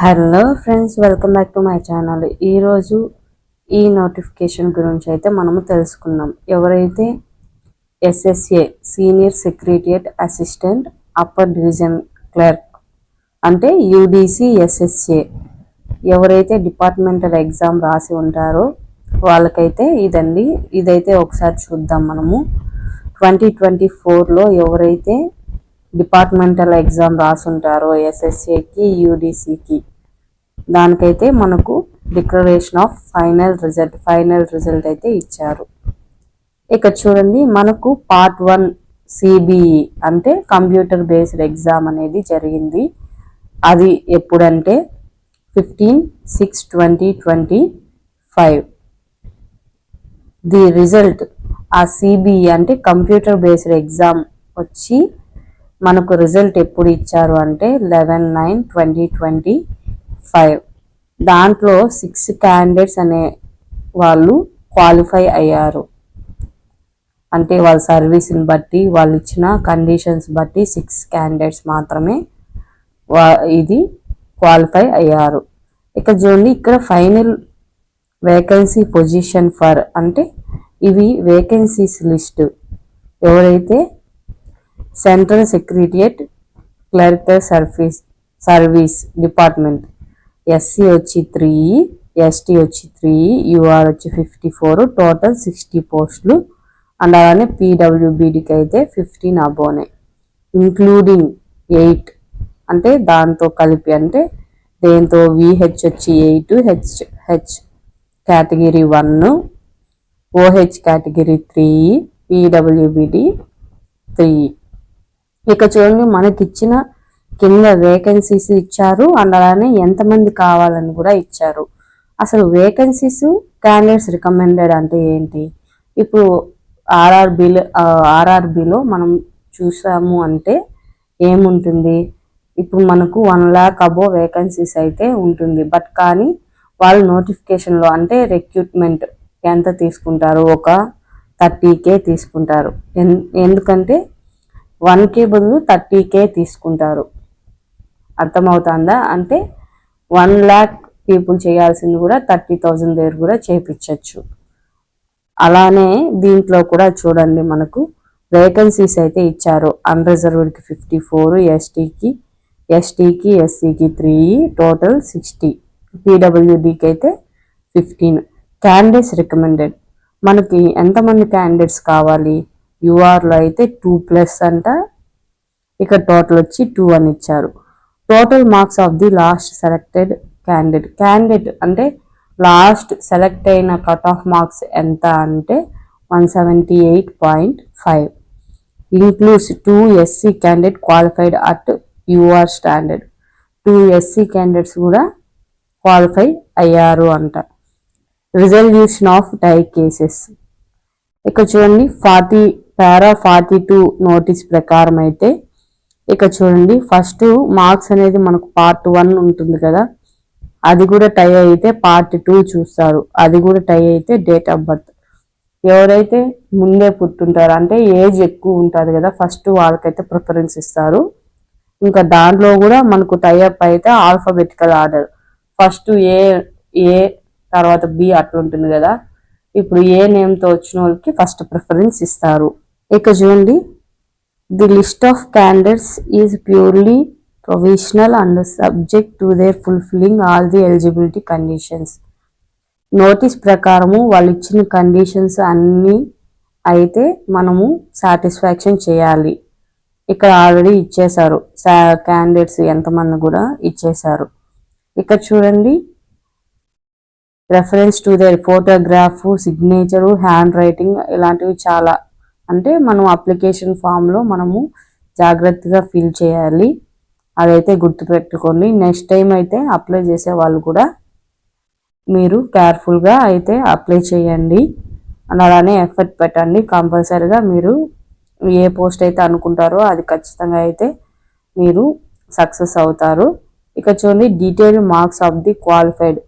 Hello friends, welcome back to my channel. ఈరోజు ఈ notification గురించి అయితే మనము తెలుసుకుందాం. ఎవరైతే SSA senior secretariat assistant upper division clerk అంటే యూడిసి ఎస్ఎస్ఏ ఎవరైతే డిపార్ట్మెంటల్ ఎగ్జామ్ రాసి ఉంటారో వాళ్ళకైతే ఇదైతే ఒకసారి చూద్దాం. మనము 2024లో ఎవరైతే డిపార్ట్మెంటల్ ఎగ్జామ్ రాసుంటారో ఎస్ఎస్ఏకి యూడిసికి దానికైతే మనకు డిక్లరేషన్ ఆఫ్ ఫైనల్ రిజల్ట్ అయితే ఇచ్చారు. ఇక చూడండి, మనకు పార్ట్ 1 సిబిఈ అంటే కంప్యూటర్ బేస్డ్ ఎగ్జామ్ అనేది జరిగింది. అది ఎప్పుడంటే 15/6/2025. ది రిజల్ట్ ఆ సిబిఈ అంటే కంప్యూటర్ బేస్డ్ ఎగ్జామ్ వచ్చి మనకు రిజల్ట్ ఎప్పుడు ఇచ్చారు అంటే 11/9/2025. దాంట్లో 6 క్యాండిడేట్స్ అనే వాళ్ళు క్వాలిఫై అయ్యారు. అంటే వాళ్ళ సర్వీస్ని బట్టి, వాళ్ళు ఇచ్చిన కండిషన్స్ బట్టి 6 క్యాండిడేట్స్ మాత్రమే ఇది క్వాలిఫై అయ్యారు. ఇక చూడండి, ఇక్కడ ఫైనల్ వేకెన్సీ పొజిషన్ ఫర్ అంటే ఇవి వేకెన్సీస్ లిస్ట్. ఎవరైతే central secretariat clerical service department SC వచ్చి 3, ఎస్టీ వచ్చి 3, యూఆర్ వచ్చి 54, టోటల్ 60 పోస్టులు. అండ్ అలానే పీడబ్ల్యూబీడీకి అయితే 15 అబోనే, ఇంక్లూడింగ్ 8 అంటే దాంతో కలిపి, అంటే దేంతో విహెచ్ వచ్చి 8, H category 1, OH category 3, PWBD 3. ఇక చూడండి, మనకిచ్చిన కింద వేకెన్సీస్ ఇచ్చారు. అండ్ అలానే ఎంతమంది కావాలని కూడా ఇచ్చారు. అసలు వేకెన్సీస్ క్యాండిడేట్స్ రికమెండెడ్ అంటే ఏంటి? ఇప్పుడు ఆర్ఆర్బిలో మనం చూసాము అంటే ఏముంటుంది, ఇప్పుడు మనకు 1 lakh అబో వేకెన్సీస్ అయితే ఉంటుంది. బట్ కానీ వాళ్ళు నోటిఫికేషన్లో అంటే రిక్రూట్మెంట్ ఎంత తీసుకుంటారు, ఒక 30K తీసుకుంటారు. ఎందుకంటే 1K బదులు 30K తీసుకుంటారు. అర్థమవుతుందా? అంటే 1 lakh పీపుల్ చేయాల్సింది కూడా 30,000 దగ్గర కూడా చేయించవచ్చు. అలానే దీంట్లో కూడా చూడండి, మనకు వేకెన్సీస్ అయితే ఇచ్చారు. అన్రిజర్వ్డ్కి 54, ఎస్టీకి ఎస్సీకి 3, టోటల్ 60, పీడబ్ల్యూడీకి అయితే 15. క్యాండిడేట్స్ రికమెండెడ్ మనకి ఎంతమంది క్యాండిడేట్స్ కావాలి? యూఆర్లో అయితే 2+ అంట. ఇక టోటల్ వచ్చి 2 అని ఇచ్చారు. Total marks of the last selected candidate అంటే లాస్ట్ సెలెక్ట్ అయిన కట్ ఆఫ్ మార్క్స్ ఎంత అంటే 178.5. Includes 2 SC candidate qualified at UR standard. 2 SC candidates కూడా క్వాలిఫై అయ్యారు అంట. Resolution of tie cases. ఇక చూడండి, పారా 42 నోటీస్ ప్రకారం అయితే ఇక చూడండి, ఫస్ట్ మార్క్స్ అనేది మనకు పార్ట్ 1 ఉంటుంది కదా, అది కూడా టై అయితే పార్ట్ 2 చూస్తారు. అది కూడా టై అయితే డేట్ ఆఫ్ బర్త్. ఎవరైతే ముందే పుట్టుంటారో అంటే ఏజ్ ఎక్కువ ఉంటుంది కదా, ఫస్ట్ వాళ్ళకైతే ప్రిఫరెన్స్ ఇస్తారు. ఇంకా దాంట్లో కూడా మనకు టైఅప్ అయితే ఆల్ఫాబెటికల్ ఆర్డర్, ఫస్ట్ ఏ తర్వాత బి అట్లా ఉంటుంది కదా. ఇప్పుడు ఏ నేమ్తో వచ్చిన వాళ్ళకి ఫస్ట్ ప్రిఫరెన్స్ ఇస్తారు. ఇక చూడండి, the list of candidates is purely provisional and subject to their fulfilling all the eligibility conditions. Notice ప్రకారము వాళ్ళు ఇచ్చిన కండిషన్స్ అన్నీ అయితే మనము సాటిస్ఫాక్షన్ చేయాలి. ఇక్కడ ఆల్రెడీ ఇచ్చేశారు క్యాండిడేట్స్ ఎంతమంది కూడా ఇచ్చేశారు. ఇక్కడ చూడండి, reference to their photograph, signature, hand writing ఇలాంటివి చాలా. అంటే మనం అప్లికేషన్ ఫామ్లో మనము జాగ్రత్తగా ఫిల్ చేయాలి. అదైతే గుర్తుపెట్టుకోండి. నెక్స్ట్ టైం అయితే అప్లై చేసే వాళ్ళు కూడా మీరు కేర్ఫుల్గా అయితే అప్లై చేయండి. అలానే ఎఫర్ట్ పెట్టండి. కంపల్సరీగా మీరు ఏ పోస్ట్ అయితే అనుకుంటారో అది ఖచ్చితంగా అయితే మీరు సక్సెస్ అవుతారు. ఇక చూడండి, detail marks of the qualified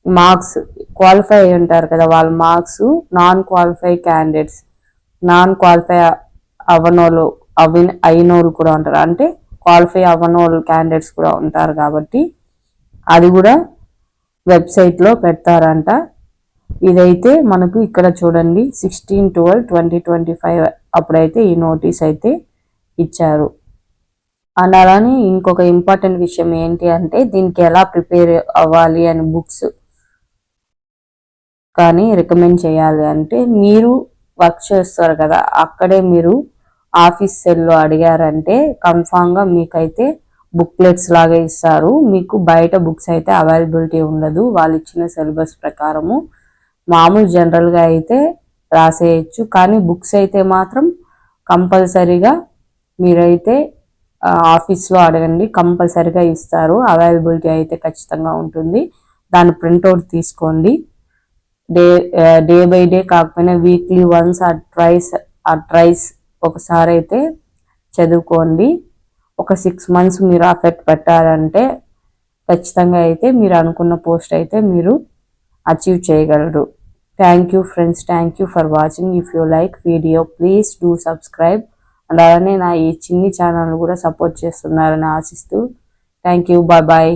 marks. Qualify అయి ఉంటారు కదా, వాళ్ళ marks non qualify candidates, non qualify అయినోళ్ళు కూడా ఉంటారు. అంటే క్వాలిఫై అవ్వనోళ్ళు క్యాండిడేట్స్ కూడా ఉంటారు కాబట్టి అది కూడా వెబ్సైట్లో పెడతారంట. ఇదైతే మనకు ఇక్కడ చూడండి 16/12/2025 అప్పుడైతే ఈ నోటీస్ అయితే ఇచ్చారు. అండ్ అలానే ఇంకొక ఇంపార్టెంట్ విషయం ఏంటి అంటే దీనికి ఎలా ప్రిపేర్ అవ్వాలి అని బుక్స్ కానీ రికమెండ్ చేయాలి అంటే మీరు వర్క్ చేస్తారు కదా, అక్కడే మీరు ఆఫీస్ సెల్లో అడిగారంటే కన్ఫామ్గా మీకైతే బుక్లెట్స్ లాగా ఇస్తారు. మీకు బయట బుక్స్ అయితే అవైలబిలిటీ ఉండదు వాళ్ళు ఇచ్చిన సిలబస్ ప్రకారము. మామూలు జనరల్గా అయితే రాసేయచ్చు, కానీ బుక్స్ అయితే మాత్రం కంపల్సరీగా మీరైతే ఆఫీస్లో అడగండి, కంపల్సరీగా ఇస్తారు. అవైలబిలిటీ అయితే ఖచ్చితంగా ఉంటుంది. దాని ప్రింట్అవుట్ తీసుకోండి. డే బై డే కాకపోయినా వీక్లీ వన్స్ ట్రైస్ ఒకసారి అయితే చదువుకోండి. ఒక 6 months మీరు ఎఫెక్ట్ పెట్టారంటే ఖచ్చితంగా అయితే మీరు అనుకున్న పోస్ట్ అయితే మీరు అచీవ్ చేయగలరు. Thank you friends, thank you for watching. If you like video please do subscribe. And అలానే నా ఈ చిన్ని ఛానల్ కూడా సపోర్ట్ చేస్తున్నారని ఆశిస్తూ థ్యాంక్ యూ, బాయ్ బాయ్.